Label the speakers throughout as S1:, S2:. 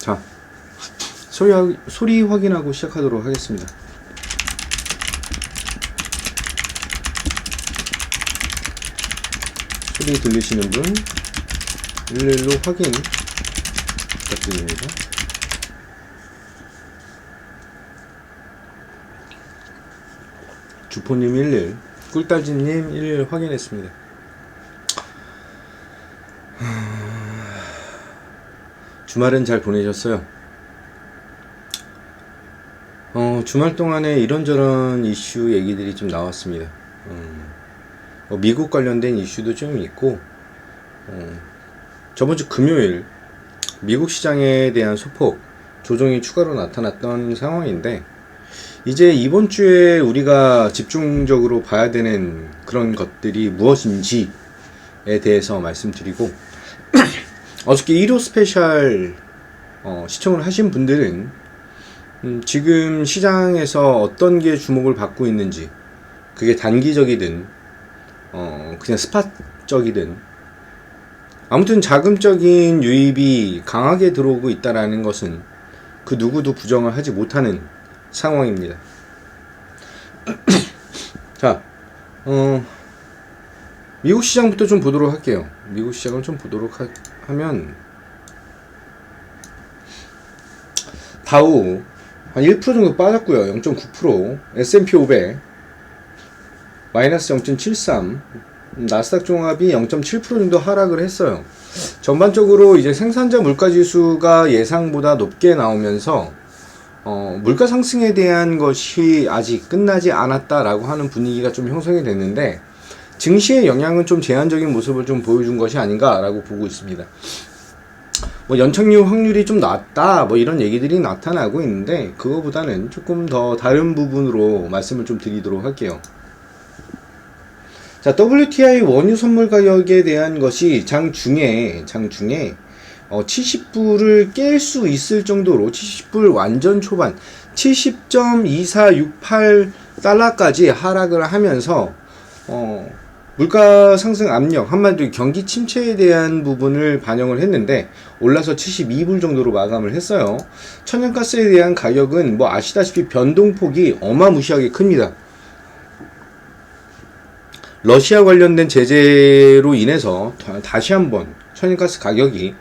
S1: 자, 소리 확인하고 시작하도록 하겠습니다. 소리 들리시는 분 111로 확인 부탁드립니다. 주포님 11, 꿀따지님 11 확인했습니다. 주말은 잘 보내셨어요? 주말 동안에 이런저런 이슈 얘기들이 좀 나왔습니다. 미국 관련된 이슈도 좀 있고, 저번 주 금요일 미국 시장에 대한 소폭 조정이 추가로 나타났던 상황인데, 이제 이번 주에 우리가 집중적으로 봐야 되는 그런 것들이 무엇인지에 대해서 말씀드리고, 어저께 1호 스페셜 시청을 하신 분들은 지금 시장에서 어떤 게 주목을 받고 있는지, 그게 단기적이든 그냥 스팟적이든 아무튼 자금적인 유입이 강하게 들어오고 있다라는 것은 그 누구도 부정을 하지 못하는 상황입니다. 자, 미국 시장부터 좀 보도록 할게요. 미국 시장을 좀 보도록 하면 다우 한 1% 정도 빠졌고요. 0.9%, S&P 500 마이너스 0.73, 나스닥 종합이 0.7% 정도 하락을 했어요. 전반적으로 이제 생산자 물가지수가 예상보다 높게 나오면서 물가 상승에 대한 것이 아직 끝나지 않았다라고 하는 분위기가 좀 형성이 됐는데, 증시의 영향은 좀 제한적인 모습을 좀 보여준 것이 아닌가라고 보고 있습니다. 연착륙 확률이 좀 낮다, 이런 얘기들이 나타나고 있는데, 그거보다는 조금 더 다른 부분으로 말씀을 좀 드리도록 할게요. 자, WTI 원유 선물 가격에 대한 것이 장중에 70불을 깰 수 있을 정도로 70불 완전 초반 70.2468달러까지 하락을 하면서 물가 상승 압력, 한마디로 경기 침체에 대한 부분을 반영을 했는데 올라서 72불 정도로 마감을 했어요. 천연가스에 대한 가격은 아시다시피 변동폭이 어마무시하게 큽니다. 러시아 관련된 제재로 인해서 다시 한번 천연가스 가격이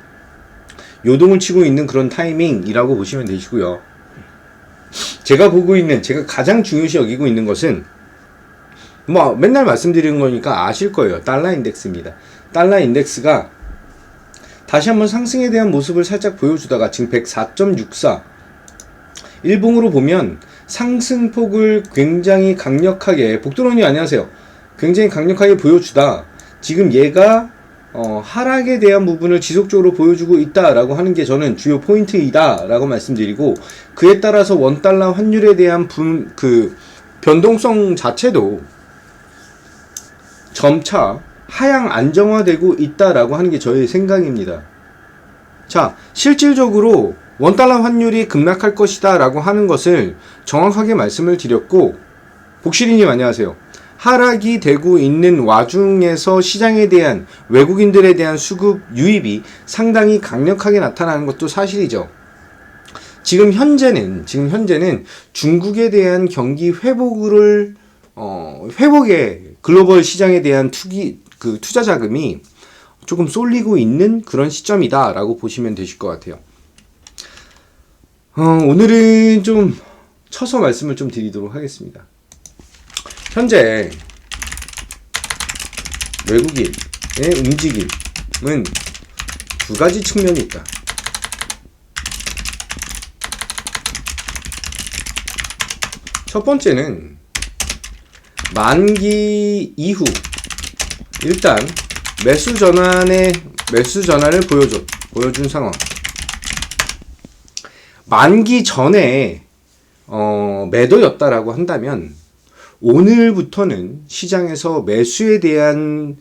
S1: 요동을 치고 있는 그런 타이밍이라고 보시면 되시고요. 제가 가장 중요시 여기고 있는 것은 맨날 말씀드리는 거니까 아실 거예요. 달러 인덱스입니다. 달러 인덱스가 다시 한번 상승에 대한 모습을 살짝 보여주다가 지금 104.64, 일봉으로 보면 상승폭을 굉장히 강력하게, 복도론이 안녕하세요, 굉장히 강력하게 보여주다 지금 얘가 하락에 대한 부분을 지속적으로 보여주고 있다라고 하는 게 저는 주요 포인트이다 라고 말씀드리고, 그에 따라서 원달러 환율에 대한 변동성 자체도 점차 하향 안정화되고 있다라고 하는 게 저의 생각입니다. 자, 실질적으로 원달러 환율이 급락할 것이다 라고 하는 것을 정확하게 말씀을 드렸고, 복실이님 안녕하세요. 하락이 되고 있는 와중에서 시장에 대한 외국인들에 대한 수급 유입이 상당히 강력하게 나타나는 것도 사실이죠. 지금 현재는 중국에 대한 경기 회복에 글로벌 시장에 대한 투자 자금이 조금 쏠리고 있는 그런 시점이다라고 보시면 되실 것 같아요. 오늘은 좀 쳐서 말씀을 좀 드리도록 하겠습니다. 현재 외국인의 움직임은 두 가지 측면이 있다. 첫 번째는 만기 이후 일단 매수 전환을 보여준 상황. 만기 전에 매도였다라고 한다면 오늘부터는 시장에서 매수에 대한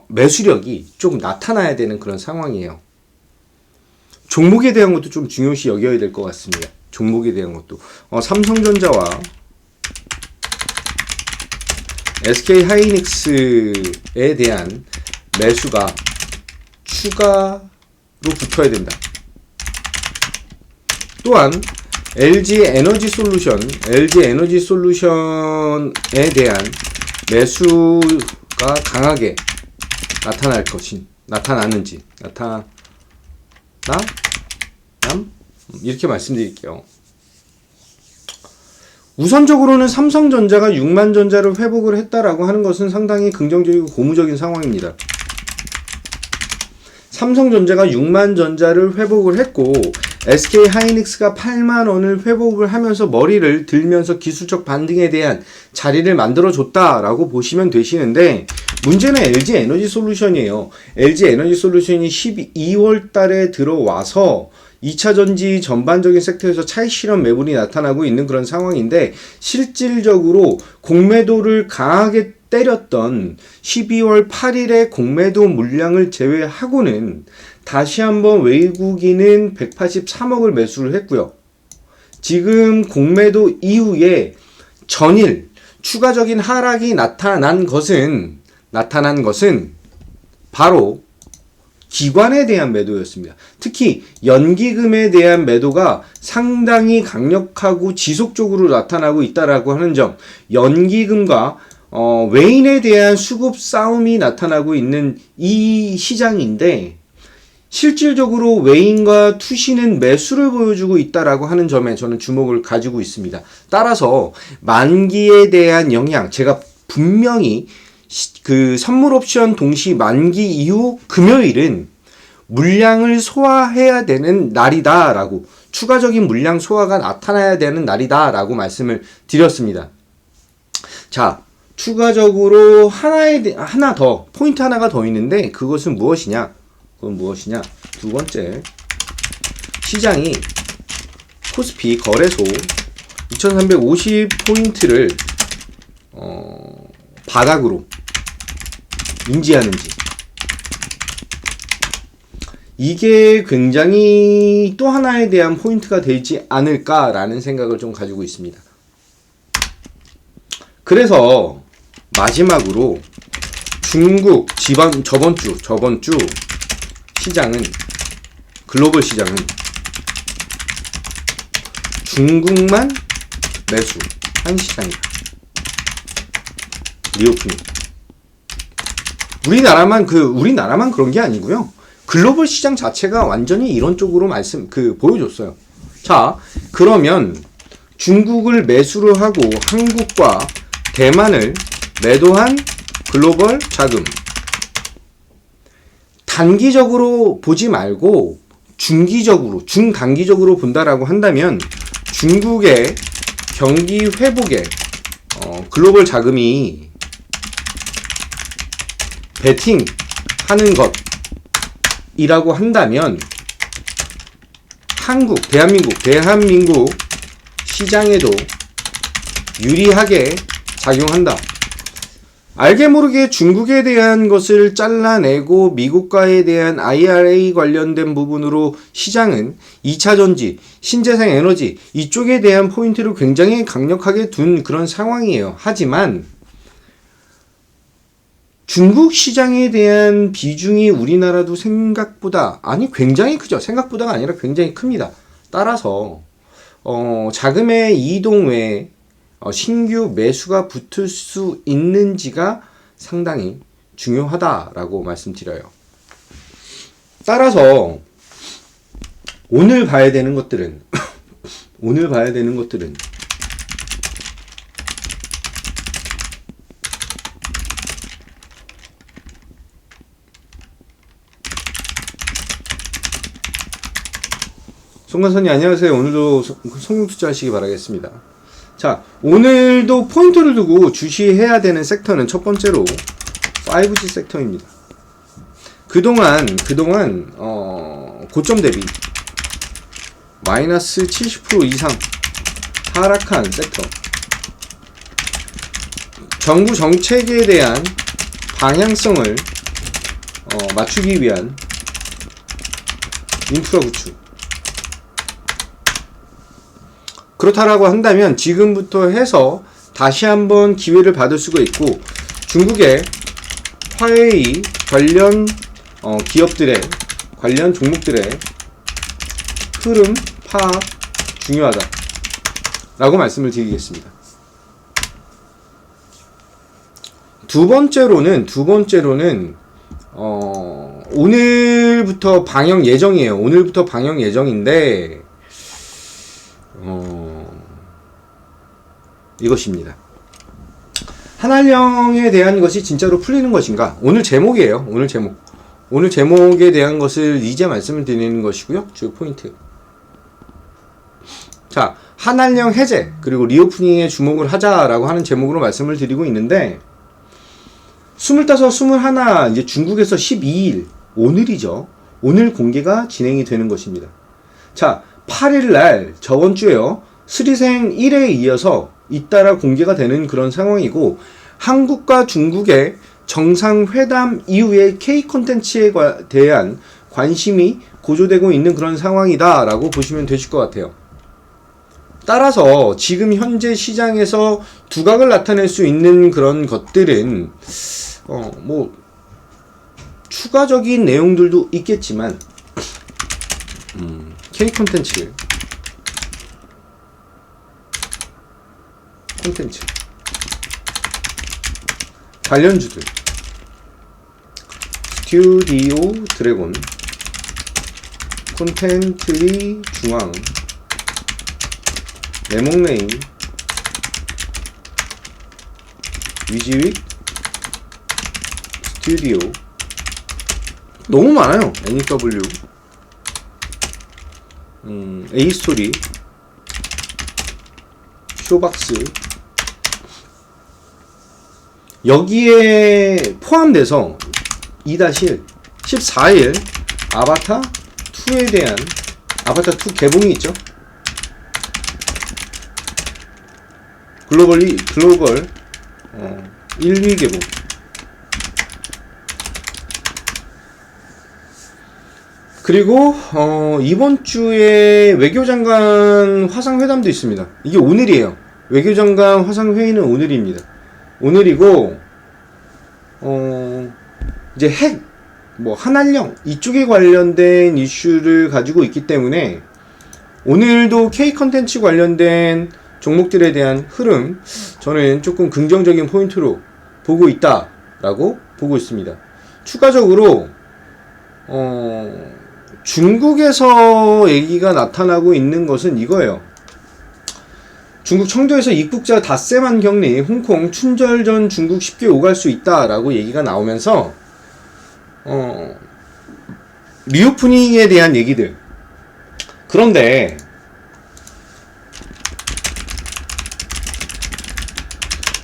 S1: 매수력이 조금 나타나야 되는 그런 상황이에요. 종목에 대한 것도 좀 중요시 여겨야 될 것 같습니다. 종목에 대한 것도 삼성전자와 SK하이닉스에 대한 매수가 추가로 붙어야 된다. 또한 LG 에너지 솔루션에 대한 매수가 강하게 나타나는지 이렇게 말씀드릴게요. 우선적으로는 삼성전자가 6만 전자를 회복을 했다라고 하는 것은 상당히 긍정적이고 고무적인 상황입니다. 삼성전자가 6만 전자를 회복을 했고 SK하이닉스가 8만 원을 회복을 하면서 머리를 들면서 기술적 반등에 대한 자리를 만들어줬다라고 보시면 되시는데, 문제는 LG 에너지 솔루션이에요. LG 에너지 솔루션이 12월 달에 들어와서 2차 전지 전반적인 섹터에서 차익 실현 매물이 나타나고 있는 그런 상황인데, 실질적으로 공매도를 강하게 때렸던 12월 8일의 공매도 물량을 제외하고는 다시 한번 외국인은 183억을 매수를 했고요. 지금 공매도 이후에 전일 추가적인 하락이 나타난 것은 바로 기관에 대한 매도였습니다. 특히 연기금에 대한 매도가 상당히 강력하고 지속적으로 나타나고 있다라고 하는 점, 연기금과 외인에 대한 수급 싸움이 나타나고 있는 이 시장인데, 실질적으로 외인과 투시는 매수를 보여주고 있다라고 하는 점에 저는 주목을 가지고 있습니다. 따라서 만기에 대한 영향, 제가 분명히 그 선물 옵션 동시 만기 이후 금요일은 물량을 소화해야 되는 날이다라고, 추가적인 물량 소화가 나타나야 되는 날이다라고 말씀을 드렸습니다. 자, 추가적으로 하나 더, 포인트 하나가 더 있는데, 그건 무엇이냐? 두 번째, 시장이 코스피 거래소 2350포인트를 바닥으로 인지하는지, 이게 굉장히 또 하나에 대한 포인트가 되지 않을까라는 생각을 좀 가지고 있습니다. 그래서 마지막으로 중국 저번 주 시장은, 글로벌 시장은 중국만 매수한 시장이다. 리오프닝. 우리나라만 그런 게 아니고요. 글로벌 시장 자체가 완전히 이런 쪽으로 보여줬어요. 자, 그러면 중국을 매수를 하고 한국과 대만을 매도한 글로벌 자금, 단기적으로 보지 말고 중단기적으로 본다라고 한다면, 중국의 경기 회복에 글로벌 자금이 베팅하는 것이라고 한다면, 대한민국 시장에도 유리하게 작용한다. 알게 모르게 중국에 대한 것을 잘라내고 미국과에 대한 IRA 관련된 부분으로 시장은 2차 전지, 신재생 에너지 이쪽에 대한 포인트를 굉장히 강력하게 둔 그런 상황이에요. 하지만 중국 시장에 대한 비중이 우리나라도 굉장히 크죠. 생각보다가 아니라 굉장히 큽니다. 따라서 자금의 이동 외에 신규 매수가 붙을 수 있는지가 상당히 중요하다라고 말씀드려요. 따라서 오늘 봐야 되는 것들은 송관선님 안녕하세요. 오늘도 성공투자 하시기 바라겠습니다. 자, 오늘도 포인트를 두고 주시해야 되는 섹터는 첫 번째로 5G 섹터입니다. 그동안 고점 대비 마이너스 70% 이상 하락한 섹터, 정부 정책에 대한 방향성을 맞추기 위한 인프라 구축, 그렇다라고 한다면 지금부터 해서 다시 한번 기회를 받을 수가 있고, 중국의 화웨이 관련 관련 종목들의 흐름 파악 중요하다라고 말씀을 드리겠습니다. 두 번째로는 오늘부터 방영 예정이에요. 오늘부터 방영 예정인데 이것입니다. 한알령에 대한 것이 진짜로 풀리는 것인가? 오늘 제목이에요. 오늘 제목에 대한 것을 이제 말씀을 드리는 것이고요. 주 포인트. 자, 한알령 해제 그리고 리오프닝에 주목을 하자라고 하는 제목으로 말씀을 드리고 있는데 25, 21 이제 중국에서 12일 오늘이죠. 오늘 공개가 진행이 되는 것입니다. 자, 8일 날 저번 주에요. 스리생 1회에 이어서 잇따라 공개가 되는 그런 상황이고 한국과 중국의 정상회담 이후에 K 콘텐츠에 대한 관심이 고조되고 있는 그런 상황이다라고 보시면 되실 것 같아요. 따라서 지금 현재 시장에서 두각을 나타낼 수 있는 그런 것들은 뭐 추가적인 내용들도 있겠지만 K 콘텐츠 관련주들 스튜디오 드래곤 콘텐츠리 중앙 레몽레인 위지윅 스튜디오 너무 많아요. NEW A스토리 쇼박스 여기에 포함돼서 2-1 14일 아바타 2에 대한 아바타 2 개봉이 있죠. 글로벌 1위 개봉. 그리고 이번 주에 외교장관 화상회담도 있습니다. 이게 오늘이에요. 외교장관 화상회의는 오늘입니다. 오늘이고 이제 핵, 한알령 이쪽에 관련된 이슈를 가지고 있기 때문에 오늘도 K 컨텐츠 관련된 종목들에 대한 흐름 저는 조금 긍정적인 포인트로 보고 있다라고 보고 있습니다. 추가적으로 중국에서 얘기가 나타나고 있는 것은 이거예요. 중국 청도에서 입국자 닷새만 격리, 홍콩 춘절 전 중국 쉽게 오갈 수 있다라고 얘기가 나오면서 리오프닝에 대한 얘기들. 그런데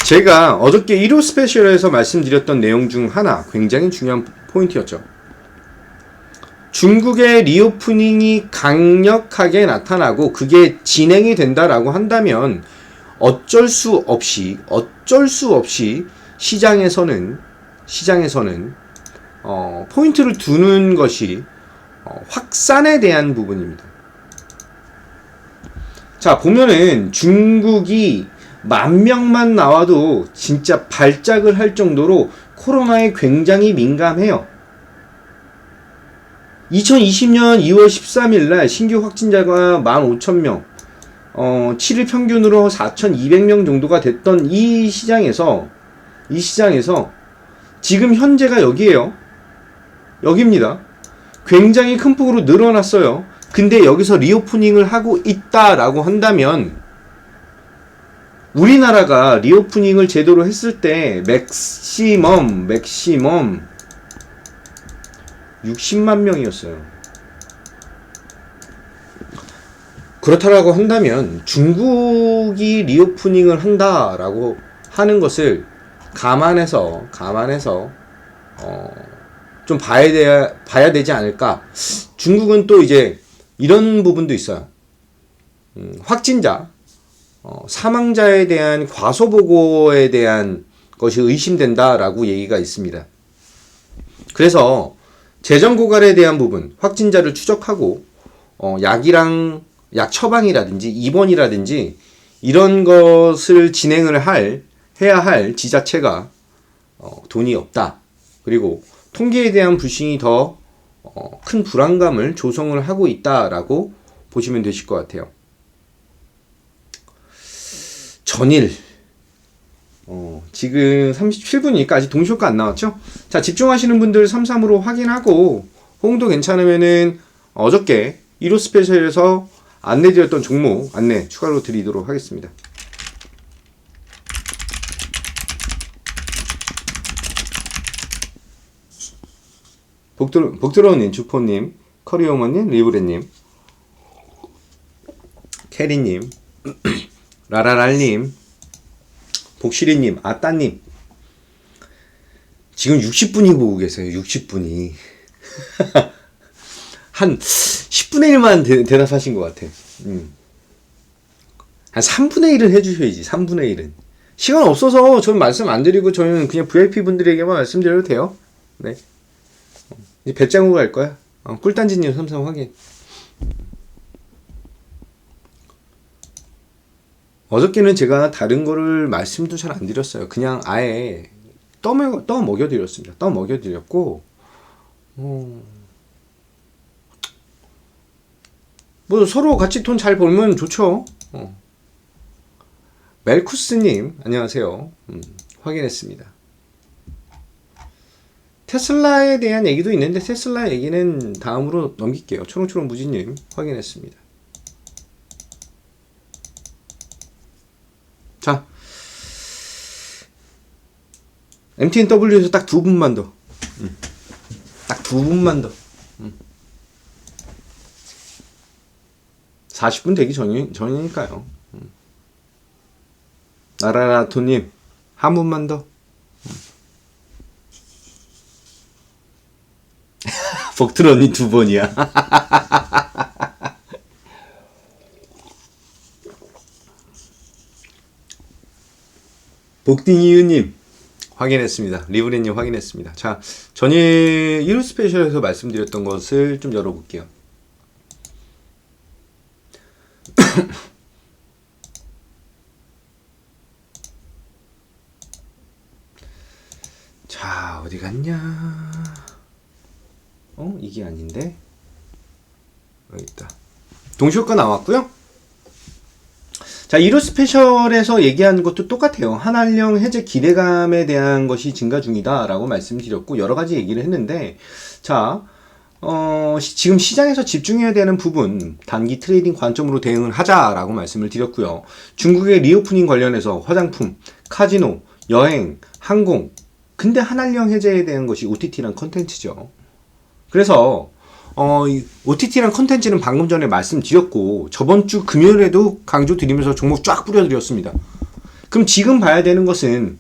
S1: 제가 어저께 1호 스페셜에서 말씀드렸던 내용 중 하나 굉장히 중요한 포인트였죠. 중국의 리오프닝이 강력하게 나타나고 그게 진행이 된다라고 한다면 어쩔 수 없이 시장에서는 포인트를 두는 것이 확산에 대한 부분입니다. 자, 보면은 중국이 10,000명만 나와도 진짜 발작을 할 정도로 코로나에 굉장히 민감해요. 2020년 2월 13일 날 신규 확진자가 15,000명, 7일 평균으로 4,200명 정도가 됐던 이 시장에서 지금 현재가 여기입니다. 굉장히 큰 폭으로 늘어났어요. 근데 여기서 리오프닝을 하고 있다라고 한다면 우리나라가 리오프닝을 제대로 했을 때 맥시멈 60만 명이었어요. 그렇다라고 한다면 중국이 리오프닝을 한다라고 하는 것을 감안해서 좀 봐야 되지 않을까. 중국은 또 이제 이런 부분도 있어요. 확진자, 사망자에 대한 과소보고에 대한 것이 의심된다라고 얘기가 있습니다. 그래서 재정 고갈에 대한 부분, 확진자를 추적하고 약 처방이라든지 입원이라든지 이런 것을 진행을 해야 할 지자체가 돈이 없다. 그리고 통계에 대한 불신이 더 큰 불안감을 조성을 하고 있다라고 보시면 되실 것 같아요. 전일 지금 37분이니까 아직 동시효과 안 나왔죠? 자, 집중하시는 분들 33으로 확인하고 호응도 괜찮으면은 어저께 1호 스페셜에서 안내드렸던 종목 안내 추가로 드리도록 하겠습니다. 복들어오님, 주포님, 커리어머님, 리브레님, 캐리님, 라라랄님, 복실이님, 아따님. 지금 60분이 보고 계세요. 60분이. 한 10분의 1만 대답하신 것 같아. 한 3분의 1은 해주셔야지. 3분의 1은. 시간 없어서 저는 말씀 안 드리고 저는 그냥 VIP 분들에게만 말씀드려도 돼요. 네. 이제 배짱으로 갈 거야. 꿀단지님 삼삼 확인. 어저께는 제가 다른 거를 말씀도 잘 안 드렸어요. 그냥 아예 떠 먹여드렸습니다. 떠 먹여드렸고, 뭐 서로 같이 돈 잘 벌면 좋죠. 멜쿠스님 안녕하세요. 확인했습니다. 테슬라에 대한 얘기도 있는데 테슬라 얘기는 다음으로 넘길게요. 초롱초롱 무지님 확인했습니다. 자, MTNW에서 딱 2분만 더. 딱 2분만 더. 40분 되기 전이니까요. 나라라토님, 한 분만 더. 복들 언니 2번이야. 복딩이유님 확인했습니다. 리브레님 확인했습니다. 자, 전일 1호 스페셜에서 말씀드렸던 것을 좀 열어볼게요. 자, 어디 갔냐? 이게 아닌데? 여기 있다. 동시효과 나왔고요. 자, 1호 스페셜에서 얘기한 것도 똑같아요. 한한령 해제 기대감에 대한 것이 증가 중이다 라고 말씀드렸고 여러 가지 얘기를 했는데, 자, 지금 시장에서 집중해야 되는 부분 단기 트레이딩 관점으로 대응을 하자라고 말씀을 드렸고요. 중국의 리오프닝 관련해서 화장품, 카지노, 여행, 항공, 근데 한한령 해제에 대한 것이 OTT란 컨텐츠죠. 그래서 OTT란 컨텐츠는 방금 전에 말씀드렸고 저번 주 금요일에도 강조드리면서 종목 쫙 뿌려드렸습니다. 그럼 지금 봐야 되는 것은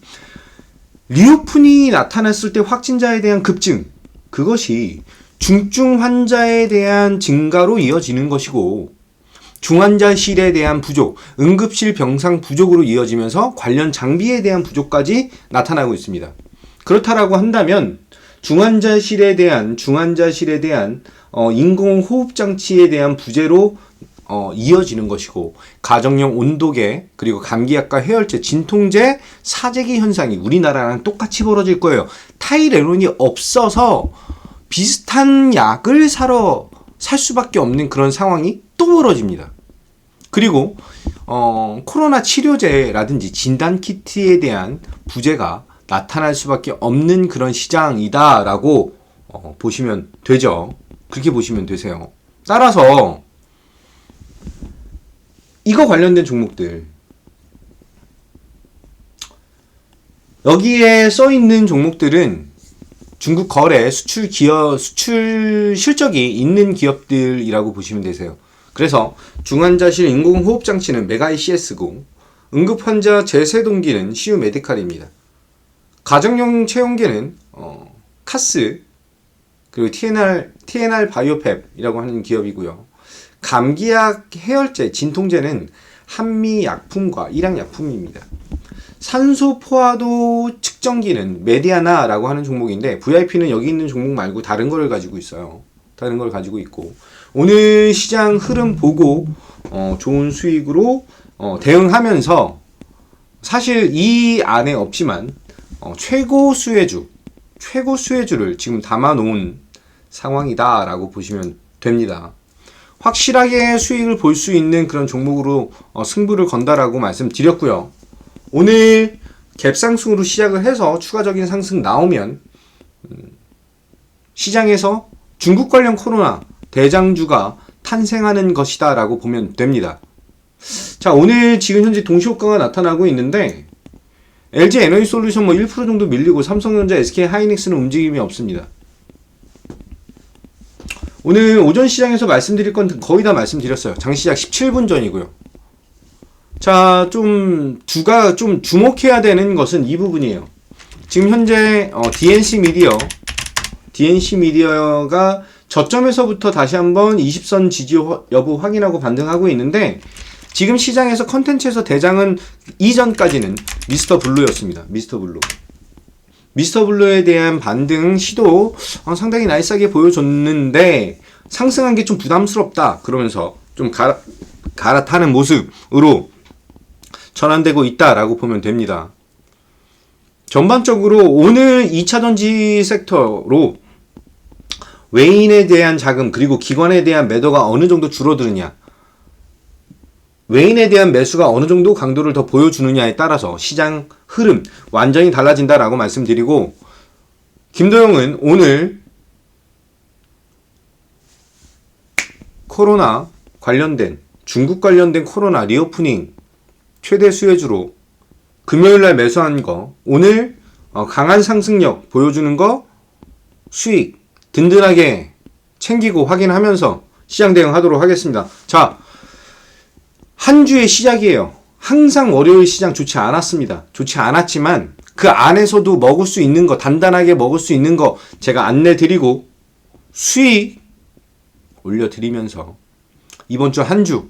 S1: 리오픈이 나타났을 때 확진자에 대한 급증, 그것이 중증 환자에 대한 증가로 이어지는 것이고 중환자실에 대한 부족, 응급실 병상 부족으로 이어지면서 관련 장비에 대한 부족까지 나타나고 있습니다. 그렇다라고 한다면 중환자실에 대한 인공호흡 장치에 대한 부재로 이어지는 것이고 가정용 온도계 그리고 감기약과 해열제, 진통제, 사재기 현상이 우리나라랑 똑같이 벌어질 거예요. 타이레놀이 없어서 비슷한 약을 살 수밖에 없는 그런 상황이 또 벌어집니다. 그리고 코로나 치료제라든지 진단키트에 대한 부재가 나타날 수밖에 없는 그런 시장이다라고 보시면 되죠. 그렇게 보시면 되세요. 따라서 이거 관련된 종목들 여기에 써 있는 종목들은 중국 거래 수출 실적이 있는 기업들이라고 보시면 되세요. 그래서 중환자실 인공호흡 장치는 메가이 CS고 응급환자 제세동기는 CU 메디칼입니다. 가정용 체온계는 카스 그리고 TNR 바이오펩이라고 하는 기업이고요. 감기약, 해열제, 진통제는 한미약품과 일양약품입니다. 산소 포화도 측정기는 메디아나라고 하는 종목인데 VIP는 여기 있는 종목 말고 다른 걸 가지고 있어요. 다른 걸 가지고 있고 오늘 시장 흐름 보고 좋은 수익으로 대응하면서 사실 이 안에 없지만 최고 수혜주를 지금 담아놓은 상황이다라고 보시면 됩니다. 확실하게 수익을 볼 수 있는 그런 종목으로 승부를 건다라고 말씀드렸고요. 오늘 갭상승으로 시작을 해서 추가적인 상승 나오면 시장에서 중국 관련 코로나 대장주가 탄생하는 것이다 라고 보면 됩니다. 자, 오늘 지금 현재 동시효과가 나타나고 있는데 LG 에너지솔루션 1% 정도 밀리고 삼성전자, SK 하이닉스는 움직임이 없습니다. 오늘 오전 시장에서 말씀드릴 건 거의 다 말씀드렸어요. 장시작 17분 전이고요. 자, 좀 주목해야 되는 것은 이 부분이에요. 지금 현재 DNC 미디어가 저점에서부터 다시 한번 20선 지지 여부 확인하고 반등하고 있는데 지금 시장에서 컨텐츠에서 대장은 이전까지는 미스터 블루였습니다. 미스터 블루에 대한 반등 시도 상당히 나이스하게 보여줬는데 상승한 게 좀 부담스럽다 그러면서 좀 갈아타는 모습으로 전환되고 있다라고 보면 됩니다. 전반적으로 오늘 2차전지 섹터로 외인에 대한 자금 그리고 기관에 대한 매도가 어느 정도 줄어드느냐, 외인에 대한 매수가 어느 정도 강도를 더 보여주느냐에 따라서 시장 흐름 완전히 달라진다라고 말씀드리고, 김도영은 오늘 코로나 관련된 중국 관련된 코로나 리오프닝 최대 수혜주로 금요일날 매수한 거, 오늘 강한 상승력 보여주는 거 수익 든든하게 챙기고 확인하면서 시장 대응하도록 하겠습니다. 자, 한 주의 시작이에요. 항상 월요일 시장 좋지 않았습니다. 좋지 않았지만 그 안에서도 먹을 수 있는 거, 단단하게 먹을 수 있는 거 제가 안내 드리고 수익 올려드리면서 이번 주 한 주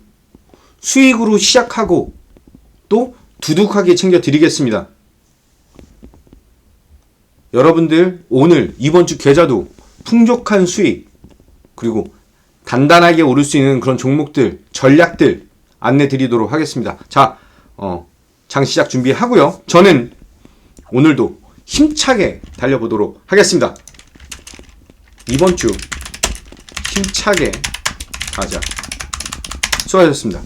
S1: 수익으로 시작하고 또 두둑하게 챙겨드리겠습니다. 여러분들 오늘 이번 주 계좌도 풍족한 수익 그리고 단단하게 오를 수 있는 그런 종목들, 전략들 안내 드리도록 하겠습니다. 자, 장 시작 준비하고요. 저는 오늘도 힘차게 달려보도록 하겠습니다. 이번 주 힘차게 가자. 수고하셨습니다.